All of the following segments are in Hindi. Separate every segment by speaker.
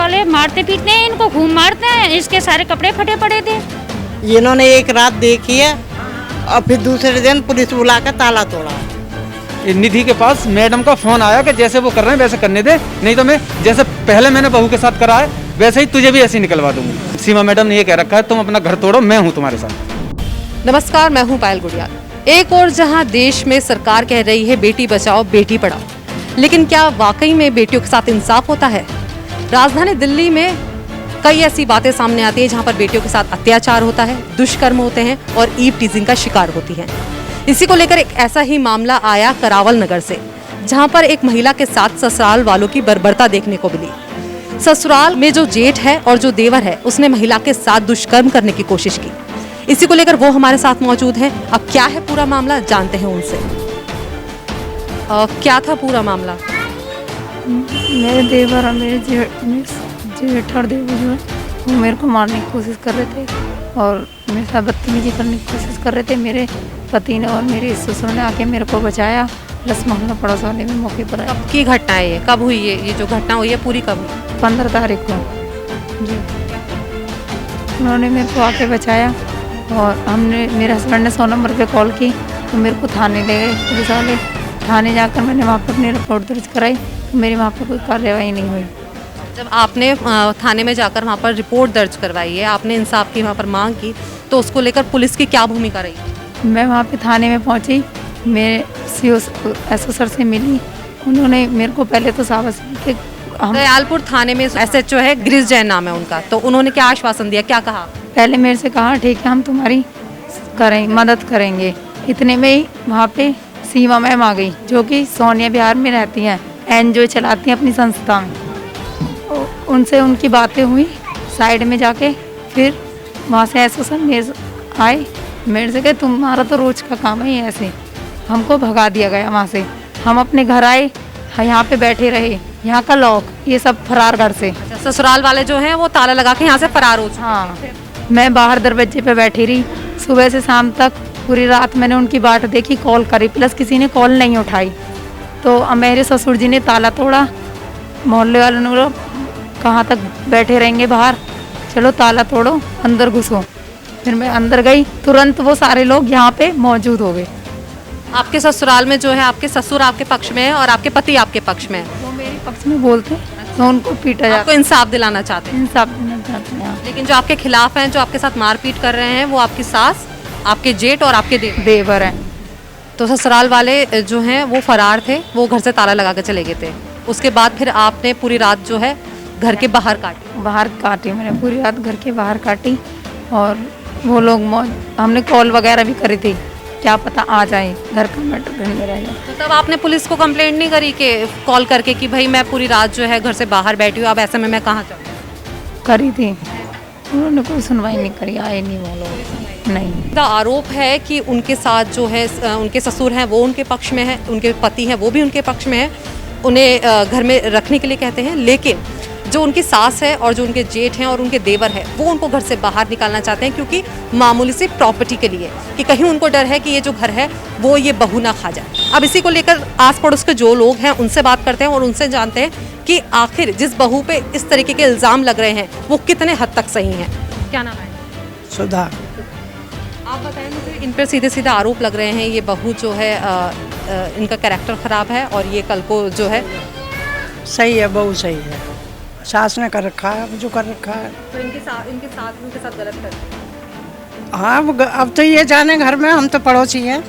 Speaker 1: वाले मारते पीटते हैं, इनको घूम मारते हैं, इसके सारे कपड़े फटे पड़े थे।
Speaker 2: इन्होंने एक रात देखी है और फिर दूसरे दिन पुलिस बुला कर ताला तोड़ा।
Speaker 3: निधि के पास मैडम का फोन आया कि जैसे वो कर रहे हैं वैसे करने दे, नहीं तो मैं जैसे पहले मैंने बहू के साथ करा है वैसे ही तुझे भी ऐसे ही निकलवा दूंगी। सीमा मैडम ने ये कह रखा है तुम अपना घर तोड़ो, मैं हूँ तुम्हारे साथ।
Speaker 4: नमस्कार, मैं हूं पायल गुड़िया। एक और जहां देश में सरकार कह रही है बेटी बचाओ बेटी पढ़ाओ, लेकिन क्या वाकई में बेटियों के साथ इंसाफ होता है? राजधानी दिल्ली में कई ऐसी बातें सामने आती है जहां पर बेटियों के साथ अत्याचार होता है, दुष्कर्म होते हैं और ईव टीजिंग का शिकार होती हैं। इसी को लेकर एक ऐसा ही मामला आया करावल नगर से, जहां पर एक महिला के साथ ससुराल वालों की बर्बरता देखने को मिली। ससुराल में जो जेठ है और जो देवर है, उसने महिला के साथ दुष्कर्म करने की कोशिश की। इसी को लेकर वो हमारे साथ मौजूद हैं। अब क्या है पूरा मामला, जानते हैं उनसे। क्या था पूरा मामला?
Speaker 5: मेरे देवर और मेरे जेठ और देवर जो है वो मेरे को मारने की कोशिश कर रहे थे और मेरे साथ बदतमीजी करने की कोशिश कर रहे थे। मेरे पति ने और मेरे ससुर ने आके मेरे को बचाया, प्लस मोहल्ला पड़ोस वाले भी मौके पर आए।
Speaker 4: कब की घटना है ये? कब हुई ये जो घटना हुई है पूरी कब हुई?
Speaker 5: 15 तारीख को जी उन्होंने मेरे को आके बचाया और मेरे हस्बैंड ने 100 नंबर पे कॉल की तो मेरे को थाने ले गए पुलिस वाले। थाने जाकर मैंने वहाँ पर अपनी रिपोर्ट दर्ज कराई तो मेरी वहाँ पर कोई कार्रवाई नहीं हुई।
Speaker 4: जब आपने थाने में जाकर वहाँ पर रिपोर्ट दर्ज करवाई है, आपने इंसाफ की वहाँ पर मांग की, तो उसको लेकर पुलिस की क्या भूमिका रही?
Speaker 5: मैं वहाँ पे थाने में पहुँची, मेरे SO सर से मिली। उन्होंने मेरे को पहले तो शाबाशी के
Speaker 4: दयालपुर थाने में SHO है, गिरीश जैन नाम है उनका, तो उन्होंने क्या आश्वासन दिया, क्या कहा?
Speaker 5: पहले मेरे से कहा ठीक है हम तुम्हारी मदद करेंगे। इतने में ही वहाँ पे सीमा मैम आ गई जो कि सोनिया बिहार में रहती हैं, NGO चलाती हैं अपनी संस्था में। उनसे उनकी बातें हुई साइड में जाके, फिर वहाँ से SO सर मेरे आए, मेरे से कहे तुम्हारा तो रोज का काम है ऐसे। हमको भगा दिया गया वहाँ से। हम अपने घर आए, यहाँ पे बैठे रहे, यहाँ का लॉक ये सब फरार घर से।
Speaker 4: अच्छा, ससुराल वाले जो हैं वो ताला लगा के यहाँ से फरार हो चुके।
Speaker 5: हाँ, मैं बाहर दरवाजे पे बैठी रही सुबह से शाम तक, पूरी रात मैंने उनकी बाट देखी, कॉल करी, प्लस किसी ने कॉल नहीं उठाई। तो मेरे ससुर जी ने ताला तोड़ा, मोहल्ले वालों ने बोला कहाँ तक बैठे रहेंगे बाहर, चलो ताला तोड़ो अंदर घुसो। फिर मैं अंदर गई, तुरंत वो सारे लोग यहाँ पे मौजूद हो गए।
Speaker 4: आपके ससुराल में जो है आपके ससुर आपके पक्ष में है और आपके पति आपके पक्ष में है,
Speaker 5: वो मेरे पक्ष में बोलते तो उनको पीटा जाता।
Speaker 4: आपको इंसाफ दिलाना चाहते हैं?
Speaker 5: इंसाफ देना चाहते हैं।
Speaker 4: लेकिन जो आपके खिलाफ हैं, जो आपके साथ मारपीट कर रहे हैं, वो आपकी सास, आपके जेठ और आपके
Speaker 5: देवर हैं।
Speaker 4: तो ससुराल वाले जो हैं वो फरार थे, वो घर से ताला लगा के चले गए थे। उसके बाद फिर आपने पूरी रात जो है घर के बाहर काटी?
Speaker 5: मैंने पूरी रात घर के बाहर काटी और वो लोग हमने कॉल वगैरह भी करी थी, क्या पता आ जाए घर का मैटर ढूंढने रह जाए।
Speaker 4: तो तब आपने पुलिस को कंप्लेंट नहीं करी कि कॉल करके कि भाई मैं पूरी रात जो है घर से बाहर बैठी हूँ, अब ऐसे में मैं कहाँ जाऊँ?
Speaker 5: करी थी, उन्होंने कोई सुनवाई नहीं करी, आए नहीं वो लोग। नहीं,
Speaker 4: आरोप है कि उनके साथ जो है उनके ससुर हैं वो उनके पक्ष में है, उनके पति हैं वो भी उनके पक्ष में है, उन्हें घर में रखने के लिए कहते हैं, लेकिन जो उनकी सास है और जो उनके जेठ हैं और उनके देवर है वो उनको घर से बाहर निकालना चाहते हैं, क्योंकि मामूली सी प्रॉपर्टी के लिए, कि कहीं उनको डर है कि ये जो घर है वो ये बहू ना खा जाए। अब इसी को लेकर आस पड़ोस के जो लोग हैं उनसे बात करते हैं और उनसे जानते हैं कि आखिर जिस बहू पे इस तरीके के इल्ज़ाम लग रहे हैं वो कितने हद तक सही हैं। क्या नाम है?
Speaker 2: सुधा।
Speaker 4: आप बताएं मुझे, इन पर सीधे सीधे आरोप लग रहे हैं ये बहू जो है इनका कैरेक्टर ख़राब है और ये कल को जो है
Speaker 2: सही है, बहू सही है, सास ने कर रखा है जो कर रखा है।
Speaker 4: तो इनके साथ गलत करते हैं।
Speaker 2: हाँ, अब तो ये जाने घर में, हम तो पड़ोसी हैं,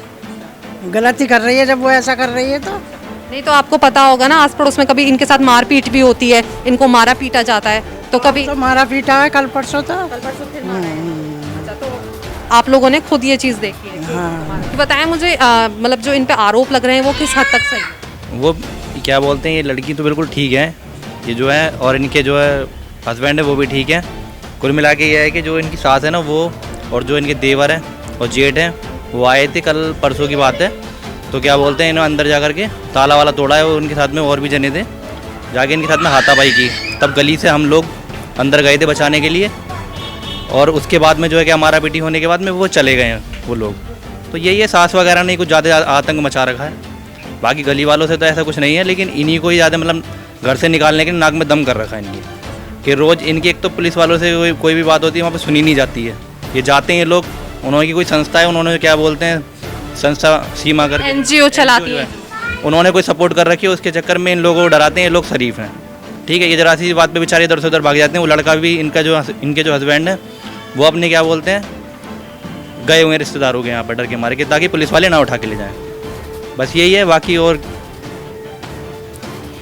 Speaker 2: गलती कर रही है जब वो ऐसा कर रही है तो।
Speaker 4: नहीं तो आपको पता होगा ना, आस पड़ोस में कभी इनके साथ मारपीट भी होती है, इनको मारा पीटा जाता है, तो कभी
Speaker 2: तो मारा पीटा है कल परसों तो।
Speaker 4: अच्छा, तो आप लोगों ने खुद ये चीज़ देखी है?
Speaker 2: हाँ।
Speaker 4: तो बताएं मुझे, मतलब जो इन पे आरोप लग रहे हैं वो किस हद तक सही है?
Speaker 6: वो क्या बोलते हैं, ये लड़की तो बिल्कुल ठीक है, ये जो है, और इनके जो है हस्बैंड है वो भी ठीक है। कुल मिला के ये है कि जो इनकी सास है ना वो, और जो इनके देवर हैं और जेठ हैं वो आए थे कल परसों की बात है, तो क्या बोलते हैं इन्होंने अंदर जा कर के ताला वाला तोड़ा है, वो उनके साथ में और भी जने थे, जाके इनके साथ में हाथापाई की। तब गली से हम लोग अंदर गए थे बचाने के लिए, और उसके बाद में जो है कि हमारा बेटी होने के बाद में वो चले गए हैं वो लोग। तो यही है, सास वगैरह ने कुछ ज़्यादा आतंक मचा रखा है, बाकी गली वालों से तो ऐसा कुछ नहीं है, लेकिन इन्हीं को ही ज़्यादा मतलब घर से निकालने के नाक में दम कर रखा है इनकी। कि रोज़ इनकी एक तो पुलिस वालों से कोई भी बात होती है वहाँ पे सुनी नहीं जाती है। ये जाते हैं लोग, उन्होंने की कोई संस्था है, उन्होंने क्या बोलते हैं संस्था सीमा करके
Speaker 4: NGO चलाती
Speaker 6: जो
Speaker 4: है।
Speaker 6: उन्होंने कोई सपोर्ट कर रखी है, उसके चक्कर में इन लोगों को डराते हैं। ये लोग शरीफ हैं, ठीक है। ये जरा सी बात पे बेचारे इधर से उधर भाग जाते हैं। वो लड़का भी इनके जो हस्बैंड है वो अपने क्या बोलते हैं गए हुए रिश्तेदारों के यहाँ पर डर के मारे के, ताकि पुलिस वाले ना उठा के ले जाएं। बस यही है, बाकी और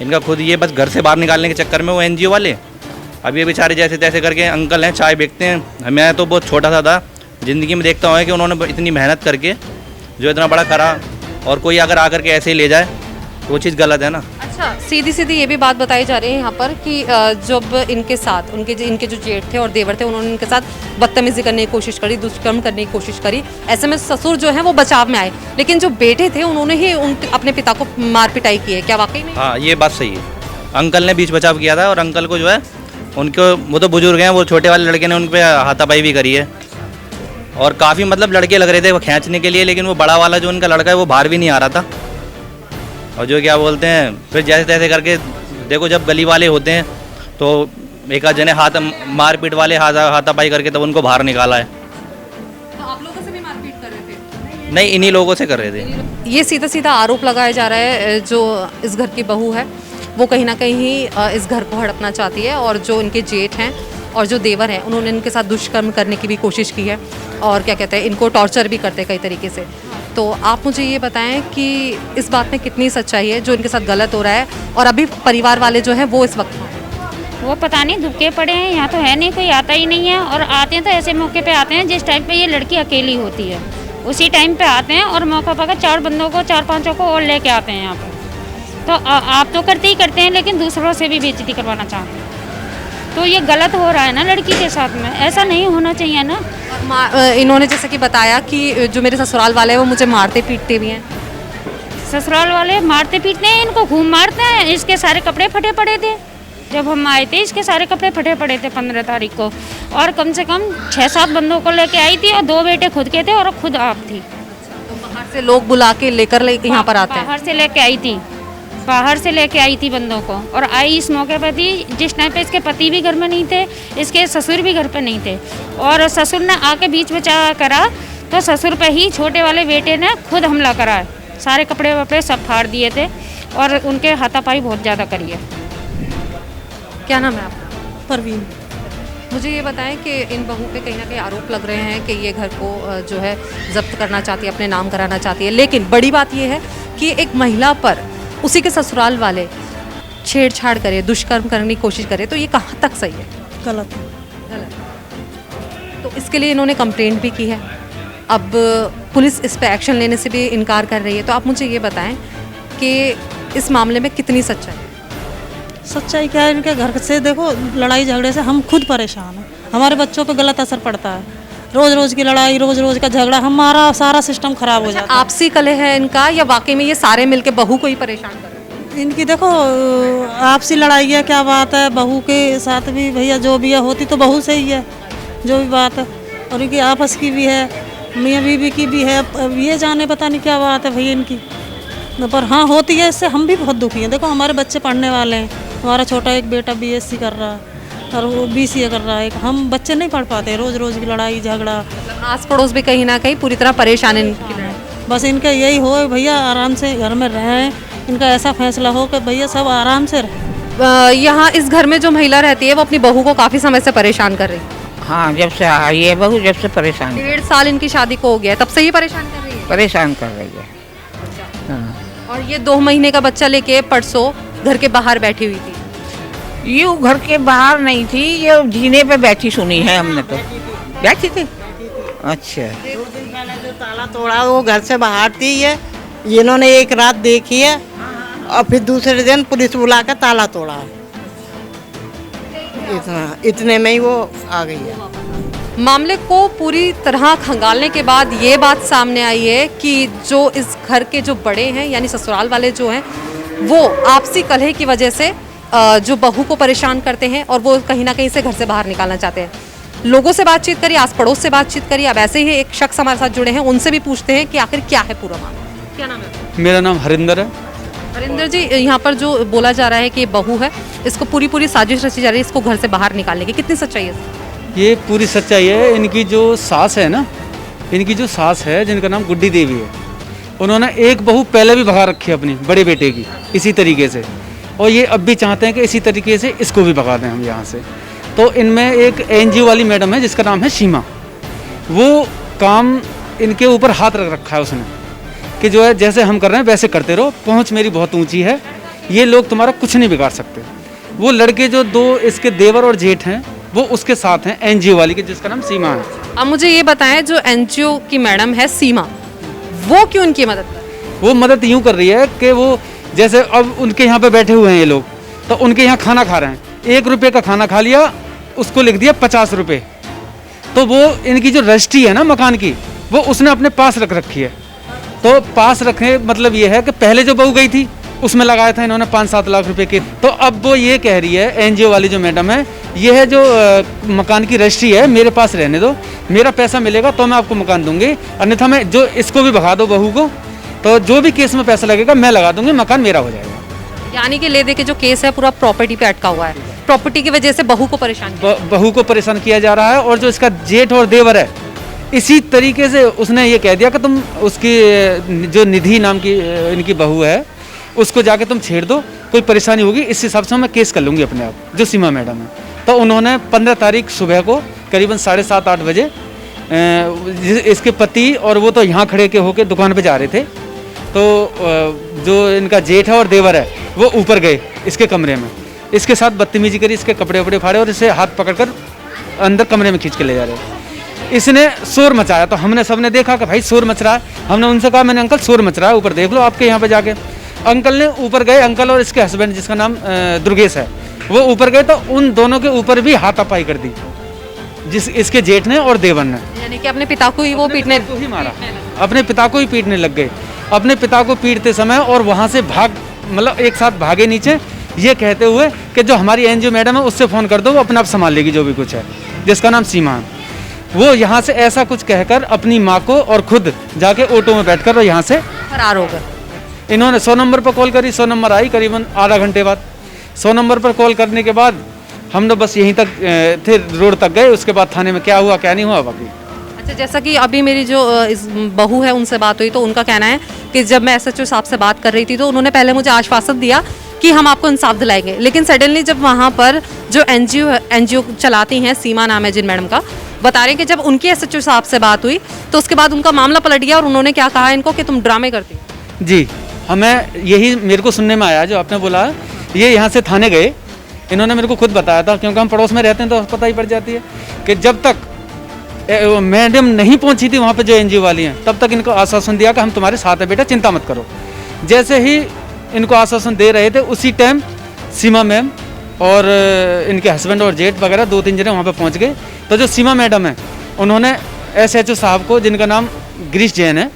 Speaker 6: इनका खुद ये बस घर से बाहर निकालने के चक्कर में वो NGO वाले अब ये बेचारे जैसे तैसे करके अंकल हैं, चाय बेचते हैं। मैं तो बहुत छोटा सा था, ज़िंदगी में देखता हूँ कि उन्होंने इतनी मेहनत करके जो इतना बड़ा करा, और कोई अगर आकर के ऐसे ही ले जाए तो वो चीज़ गलत है ना।
Speaker 4: अच्छा, सीधी सीधी ये भी बात बताई जा रही है यहाँ पर कि जब इनके साथ इनके जो जेठ थे और देवर थे, उन्होंने इनके साथ बदतमीजी करने की कोशिश करी, दुष्कर्म करने की कोशिश करी, ऐसे में ससुर जो है वो बचाव में आए, लेकिन जो बेटे थे उन्होंने ही अपने पिता को मार पिटाई की है। क्या वाकई में?
Speaker 6: हाँ, ये बात सही है। अंकल ने बीच बचाव किया था, और अंकल को जो है उनको, वो तो बुजुर्ग हैं, वो छोटे वाले लड़के ने उन पर हाथापाई भी करी है, और काफ़ी मतलब लड़के लग रहे थे वो खींचने के लिए, लेकिन वो बड़ा वाला जो उनका लड़का है वो बाहर भी नहीं आ रहा था। और जो क्या बोलते हैं फिर जैसे तैसे करके, देखो जब गली वाले होते हैं तो एक आध जने हाथ मारपीट वाले हाथापाई करके तब उनको बाहर निकाला है।
Speaker 4: तो आप लोगों से भी मारपीट कर रहे थे?
Speaker 6: नहीं, इन्हीं लोगों से कर रहे थे।
Speaker 4: ये सीधा सीधा आरोप लगाया जा रहा है, जो इस घर की बहू है वो कहीं ना कहीं इस घर को हड़पना चाहती है, और जो इनके जेठ हैं और जो देवर हैं उन्होंने इनके साथ दुष्कर्म करने की भी कोशिश की है, और क्या कहते हैं इनको टॉर्चर भी करते हैं कई तरीके से। तो आप मुझे ये बताएं कि इस बात में कितनी सच्चाई है, जो इनके साथ गलत हो रहा है, और अभी परिवार वाले जो हैं वो इस वक्त
Speaker 1: वो पता नहीं धुके पड़े हैं, यहाँ तो है नहीं, कोई आता ही नहीं है, और आते हैं तो ऐसे मौके पे आते हैं जिस टाइम पे ये लड़की अकेली होती है उसी टाइम पे आते हैं, और मौका पाकर 4 बंदों को 4-5 को और लेके आते हैं यहाँ पर। तो आप तो करते ही करते हैं, लेकिन दूसरों से भी बेइज्जती करवाना चाहते हैं, तो ये गलत हो रहा है ना लड़की के साथ में, ऐसा नहीं होना चाहिए ना।
Speaker 4: इन्होंने जैसे कि बताया कि जो मेरे ससुराल वाले हैं वो मुझे मारते पीटते भी हैं।
Speaker 1: ससुराल वाले मारते पीटते हैं, इनको घूम मारते हैं। इसके सारे कपड़े फटे पड़े थे जब हम आए थे, इसके सारे कपड़े फटे पड़े थे 15 तारीख को, और कम से कम 6-7 बंदों को लेके आई थी, और 2 बेटे खुद के थे और खुद आप थी।
Speaker 4: तो बाहर से लोग बुला के लेकर यहाँ पर आते हैं?
Speaker 1: बाहर से लेके आई थी, बाहर से लेके आई थी बंदों को, और आई इस मौके पर थी जिस टाइम पे इसके पति भी घर में नहीं थे, इसके ससुर भी घर पे नहीं थे, और ससुर ने आके बीच बचा करा, तो ससुर पे ही छोटे वाले बेटे ने खुद हमला करा है, सारे कपड़े वपड़े सब फाड़ दिए थे, और उनके हाथापाई बहुत ज़्यादा करी है।
Speaker 4: क्या नाम है आपका?
Speaker 7: परवीन।
Speaker 4: मुझे ये बताएं कि इन बहू पे कहीं ना कहीं आरोप लग रहे हैं कि ये घर को जो है जब्त करना चाहती है, अपने नाम कराना चाहती है, लेकिन बड़ी बात ये है कि एक महिला पर उसी के ससुराल वाले छेड़छाड़ करे, दुष्कर्म करने की कोशिश करे, तो ये कहाँ तक सही है?
Speaker 7: गलत।
Speaker 4: तो इसके लिए इन्होंने कंप्लेंट भी की है। अब पुलिस इस पे एक्शन लेने से भी इनकार कर रही है। तो आप मुझे ये बताएं कि इस मामले में कितनी सच्चाई है?
Speaker 7: सच्चाई क्या है, इनके घर से देखो लड़ाई झगड़े से हम खुद परेशान हैं, हमारे बच्चों पे गलत असर पड़ता है, रोज रोज की लड़ाई, रोज रोज का झगड़ा, हमारा सारा सिस्टम खराब हो जाता है।
Speaker 4: आपसी कलह है इनका, या वाकई में ये सारे मिलके बहू को ही परेशान कर रहे हैं?
Speaker 7: इनकी देखो आपसी लड़ाई है, क्या बात है, बहू के साथ भी भैया जो भी है होती तो बहू से ही है जो भी बात है, और इनकी आपस की भी है, मियाँ बीवी की भी है। अब ये जाने पता नहीं क्या बात है भैया इनकी, पर हाँ होती है, इससे हम भी बहुत दुखी हैं। देखो हमारे बच्चे पढ़ने वाले हैं, हमारा छोटा एक बेटा BSc कर रहा है और वो BCA कर रहा है, हम बच्चे नहीं पढ़ पाते, रोज़ रोज़ की लड़ाई झगड़ा।
Speaker 4: आस पड़ोस भी कहीं ना कहीं पूरी तरह परेशान है इनकी लड़ाई।
Speaker 7: बस इनका यही हो भैया आराम से घर में रहें, इनका ऐसा फैसला हो कि भैया सब आराम से रहें।
Speaker 4: यहाँ इस घर में जो महिला रहती है वो अपनी बहू को काफ़ी समय से परेशान कर रही है।
Speaker 8: हाँ, जब से आई है बहू, जब से परेशान
Speaker 4: 1.5 साल इनकी शादी को हो गया है, तब से ही परेशान कर रही है।
Speaker 8: परेशान कर रही है। हाँ।
Speaker 4: और ये 2 महीने का बच्चा लेके परसों घर के बाहर बैठी हुई थी।
Speaker 8: ये घर के बाहर नहीं थी, ये जीने पे बैठी सुनी है हमने, तो बैठी थी। अच्छा,
Speaker 2: मैंने जो ताला तोड़ा वो घर से बाहर थी, ये इन्होंने एक रात देखी है और फिर दूसरे दिन पुलिस बुला कर ताला तोड़ा है, इतने में ही वो आ गई है।
Speaker 4: मामले को पूरी तरह खंगालने के बाद ये बात सामने आई है कि जो इस घर के जो बड़े हैं यानी ससुराल वाले जो हैं वो आपसी कलह की वजह से जो बहू को परेशान करते हैं और वो कहीं ना कहीं से घर से बाहर निकालना चाहते हैं। लोगों से बातचीत करी, आस पड़ोस से बातचीत करी, अब ऐसे ही एक शख्स हमारे साथ जुड़े हैं, उनसे भी पूछते हैं कि आखिर क्या है पूरा मामला। क्या नाम है?
Speaker 3: मेरा नाम हरिंदर है।
Speaker 4: हरिंदर जी, यहाँ पर जो बोला जा रहा है कि ये बहू है, इसको पूरी पूरी साजिश रची जा रही है इसको घर से बाहर निकालने की, कितनी सच्चाई है इसमें?
Speaker 3: ये पूरी सच्चाई है। इनकी जो सास है ना, इनकी जो सास है जिनका नाम गुड्डी देवी है, उन्होंने एक बहू पहले भी भगा रखी है अपनी बड़े बेटे की इसी तरीके से, और ये अब भी चाहते हैं कि इसी तरीके से इसको भी भगा दें हम यहाँ से। तो इनमें एक एनजीओ वाली मैडम है जिसका नाम है सीमा, वो काम इनके ऊपर हाथ रख रखा है उसने कि जो है जैसे हम कर रहे हैं वैसे करते रहो, पहुँच मेरी बहुत ऊँची है, ये लोग तुम्हारा कुछ नहीं बिगाड़ सकते। वो लड़के जो दो इसके देवर और जेठ हैं वो उसके साथ हैं एनजीओ वाली के, जिसका नाम सीमा है।
Speaker 4: अब मुझे ये बताएं, जो एनजीओ की मैडम है सीमा, वो क्यों उनकी मदद कर रही है?
Speaker 3: वो मदद यूँ कर रही है कि वो जैसे अब उनके यहाँ पे बैठे हुए हैं ये लोग, तो उनके यहाँ खाना खा रहे हैं, 1 रुपये का खाना खा लिया, उसको लिख दिया 50 रुपये, तो वो इनकी जो रजिस्ट्री है ना मकान की, वो उसने अपने पास रख रखी है। तो पास रखने मतलब ये है कि पहले जो बहू गई थी उसमें लगाया था इन्होंने 5-7 लाख रुपए के। तो अब वो ये कह रही है एनजीओ वाली जो मैडम है, ये है जो मकान की रजिस्ट्री है मेरे पास रहने दो, मेरा पैसा मिलेगा तो मैं आपको मकान दूंगी, अन्यथा मैं जो इसको भी भगा दो बहू को, तो जो भी केस में पैसा लगेगा मैं लगा दूंगी, मकान मेरा हो जाएगा।
Speaker 4: यानी कि ले दे के जो केस है पूरा प्रॉपर्टी पे अटका हुआ है, प्रॉपर्टी की वजह से बहू को परेशान
Speaker 3: बहू को परेशान किया जा रहा है। और जो इसका जेठ और देवर है, इसी तरीके से उसने ये कह दिया कि तुम उसकी जो निधि नाम की इनकी बहू है उसको जाके तुम छेड़ दो, कोई परेशानी होगी इस हिसाब से मैं केस कर लूँगी अपने आप, जो सीमा मैडम है। तो उन्होंने 15 तारीख सुबह को करीबन 7:30-8 बजे इसके पति और वो तो यहाँ खड़े के होके दुकान पे जा रहे थे, तो जो इनका जेठ है और देवर है वो ऊपर गए इसके कमरे में, इसके साथ बदतमीजी करी, इसके कपड़े वपड़े फाड़े और इसे हाथ पकड़कर अंदर कमरे में खींच के ले जा रहे। इसने शोर मचाया, तो हमने सबने देखा कि भाई शोर मच रहा है। हमने उनसे कहा, मैंने अंकल शोर मच रहा है, ऊपर देख लो आपके यहाँ पे जाके। अंकल ने ऊपर गए, अंकल और इसके हस्बैंड जिसका नाम दुर्गेश है, वो ऊपर गए तो उन दोनों के ऊपर भी हाथापाई कर दी, जिस इसके जेठ ने और देवर ने।
Speaker 4: यानी कि अपने पिता को ही वो पीटने
Speaker 3: ही मारा, अपने पिता को ही पीटने लग गए। अपने पिता को पीटते समय और वहाँ से मतलब एक साथ भागे नीचे, ये कहते हुए कि जो हमारी एनजीओ मैडम है उससे फ़ोन कर दो, वो अपने आप संभाल लेगी जो भी कुछ है, जिसका नाम सीमा है। वो यहाँ से ऐसा कुछ कहकर अपनी माँ को और खुद जाके ऑटो में बैठकर यहाँ से
Speaker 4: फरार हो गए।
Speaker 3: इन्होंने 100 नंबर पर कॉल करी, 100 नंबर आई करीबन आधा घंटे बाद। 100 नंबर पर कॉल करने के बाद हम लोग बस यहीं तक थे, रोड तक गए, उसके बाद थाने में क्या हुआ क्या नहीं हुआ बाकी।
Speaker 4: अच्छा, जैसा कि अभी मेरी जो इस बहू है उनसे बात हुई, तो उनका कहना है कि जब मैं एसएचओ साहब से बात कर रही थी तो उन्होंने पहले मुझे आश्वासन दिया कि हम आपको इंसाफ दिलाएंगे, लेकिन सडनली जब वहाँ पर जो एनजीओ चलाती हैं, सीमा नाम है जिन मैडम का, बता रहे हैं कि जब उनके एसएचओ साहब से बात हुई तो उसके बाद उनका मामला पलट गया और उन्होंने क्या कहा इनको कि तुम ड्रामे करती।
Speaker 3: जी, हमें यही मेरे को सुनने में आया जो आपने बोला। ये यहाँ से थाने गए, इन्होंने मेरे को खुद बताया था, क्योंकि हम पड़ोस में रहते हैं तो पता ही पड़ जाती है कि जब तक मैडम नहीं पहुँची थी वहाँ पे जो एनजीओ वाली हैं, तब तक इनको आश्वासन दिया कि हम तुम्हारे साथ हैं बेटा, चिंता मत करो। जैसे ही इनको आश्वासन दे रहे थे उसी टाइम सीमा मैम और इनके हस्बैंड और जेठ वगैरह 2-3 जने वहाँ पे पहुँच गए। तो जो सीमा मैडम है उन्होंने एसएचओ साहब को, जिनका नाम गिरीश जैन है,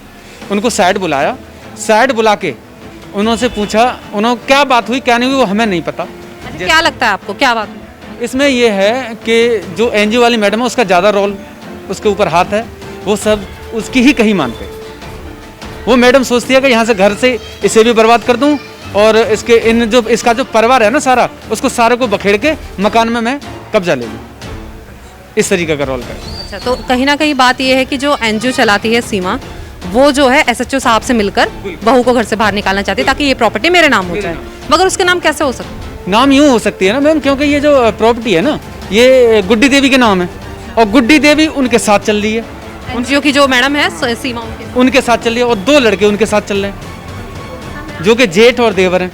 Speaker 3: उनको साइड बुलाया। साइड बुला के उन्होंने पूछा उन्होंने क्या बात हुई क्या नहीं हुई वो हमें नहीं पता।
Speaker 4: क्या लगता है आपको क्या बात हुई?
Speaker 3: इसमें ये है कि जो एनजीओ वाली मैडम है उसका ज़्यादा रोल उसके ऊपर हाथ है, वो सब उसकी ही कहीं मानते। वो मैडम सोचती है कि यहाँ से घर से इसे भी बर्बाद कर दूँ और इसका जो परिवार है ना सारा, उसको सारे को बखेड़ के मकान में मैं कब्जा ले लूँ, इस तरीके का रोल है।
Speaker 4: अच्छा, तो कहीं ना कहीं बात यह है कि जो एनजीओ चलाती है सीमा, वो जो है एसएचओ साहब से मिलकर बहू को घर से बाहर निकालना चाहती है ताकि ये प्रॉपर्टी मेरे नाम हो जाए। मगर उसके नाम कैसे हो सकता है?
Speaker 3: नाम यूँ हो सकती है ना मैम, क्योंकि ये जो प्रॉपर्टी है ना ये गुड्डी देवी के नाम है और गुड्डी देवी उनके साथ चल रही है।
Speaker 4: एनजीओ की जो मैडम है सीमा
Speaker 3: उनके साथ चल रही है और 2 लड़के उनके साथ चल रहे हैं जो कि जेठ और देवर हैं।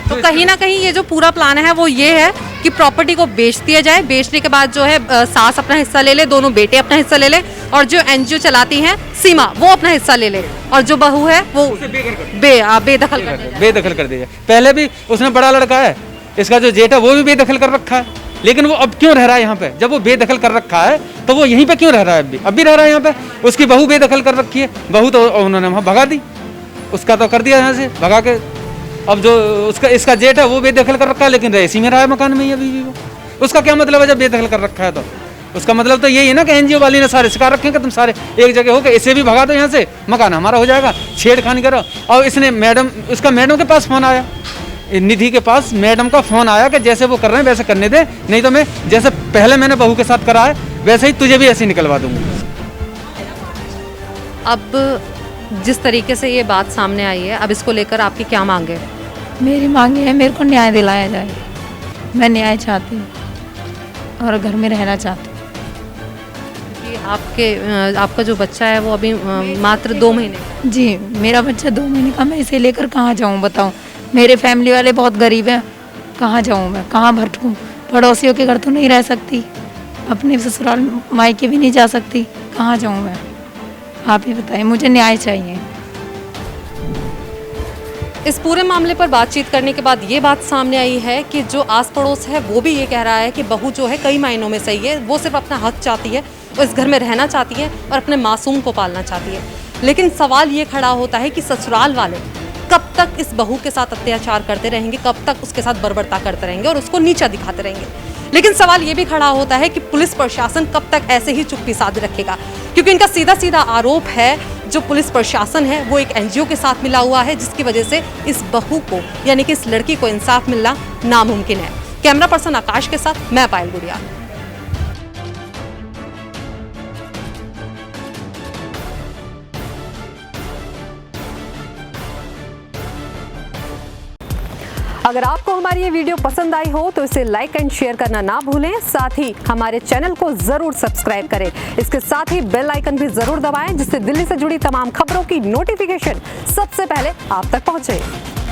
Speaker 4: तो कहीं ना कहीं ये जो पूरा प्लान है वो ये है कि प्रॉपर्टी को बेच दिया जाए, बेचने के बाद जो है सास अपना हिस्सा ले ले, दोनों बेटे अपना हिस्सा ले ले, और जो एनजीओ चलाती हैं सीमा वो अपना हिस्सा ले ले, और जो बहू है वो
Speaker 3: बेदखल कर दिया। पहले भी उसने बड़ा लड़का है इसका जो जेठ है वो भी बेदखल कर रखा है, लेकिन वो अब क्यों रह रहा है यहाँ पे? जब वो बेदखल कर रखा है तो वो यहीं पे क्यों रह रहा है? अब भी रह रहा है यहाँ पे। उसकी बहू बेदखल कर रखी है, बहू तो उन्होंने वहाँ भगा दी, उसका तो कर दिया यहाँ से भगा के। अब जो इसका जेठ है वो बेदखल कर रखा है, लेकिन रह इसी में रहा है मकान में ही अभी भी। वो उसका क्या मतलब है जब बेदखल कर रखा है तो उसका मतलब तो यही है ना कि एनजीओ वाली ने सारे शिकार रखे कि तुम सारे एक जगह हो के इसे भी भगा दो यहाँ से, मकान हमारा हो जाएगा, छेड़खानी करो। और इसने उसका मैडम के पास फ़ोन आया, निधि के पास मैडम का फ़ोन आया कि जैसे वो कर रहे हैं वैसे करने दे, नहीं तो मैं जैसे पहले मैंने बहू के साथ करा है वैसे ही तुझे भी ऐसे निकलवा दूंगी।
Speaker 4: अब जिस तरीके से ये बात सामने आई है, अब इसको लेकर आपकी क्या मांग है?
Speaker 5: मेरी मांग है मेरे को न्याय दिलाया जाए। मैं न्याय चाहती हूँ और घर में रहना चाहती हूँ।
Speaker 4: आपका जो बच्चा है वो अभी मात्र 2 महीने?
Speaker 5: जी, मेरा बच्चा 2 महीने का। मैं इसे लेकर कहाँ जाऊँ बताऊँ? मेरे फैमिली वाले बहुत गरीब हैं, कहाँ जाऊँ मैं, कहाँ भटकूँ? पड़ोसियों के घर तो नहीं रह सकती, अपने ससुराल मायके भी नहीं जा सकती, कहाँ जाऊँ मैं? आप ही बताइए, मुझे न्याय चाहिए।
Speaker 4: इस पूरे मामले पर बातचीत करने के बाद ये बात सामने आई है कि जो आस पड़ोस है वो भी ये कह रहा है कि बहू जो है कई मायनों में सही है, वो सिर्फ अपना हक चाहती है, वो इस घर में रहना चाहती है और अपने मासूम को पालना चाहती है। लेकिन सवाल ये खड़ा होता है कि ससुराल वाले कब तक इस बहू के साथ अत्याचार करते रहेंगे, कब तक उसके साथ बर्बरता करते रहेंगे और उसको नीचा दिखाते रहेंगे। लेकिन सवाल ये भी खड़ा होता है कि पुलिस प्रशासन कब तक ऐसे ही चुप्पी साध रखेगा, क्योंकि इनका सीधा सीधा आरोप है जो पुलिस प्रशासन है वो एक एनजीओ के साथ मिला हुआ है, जिसकी वजह से इस बहू को यानी कि इस लड़की को इंसाफ मिलना नामुमकिन है। कैमरा पर्सन आकाश के साथ मैं पायल गुड़िया। अगर आपको हमारी ये वीडियो पसंद आई हो तो इसे लाइक एंड शेयर करना ना भूलें। साथ ही हमारे चैनल को जरूर सब्सक्राइब करें। इसके साथ ही बेल आइकन भी जरूर दबाएं, जिससे दिल्ली से जुड़ी तमाम खबरों की नोटिफिकेशन सबसे पहले आप तक पहुंचे।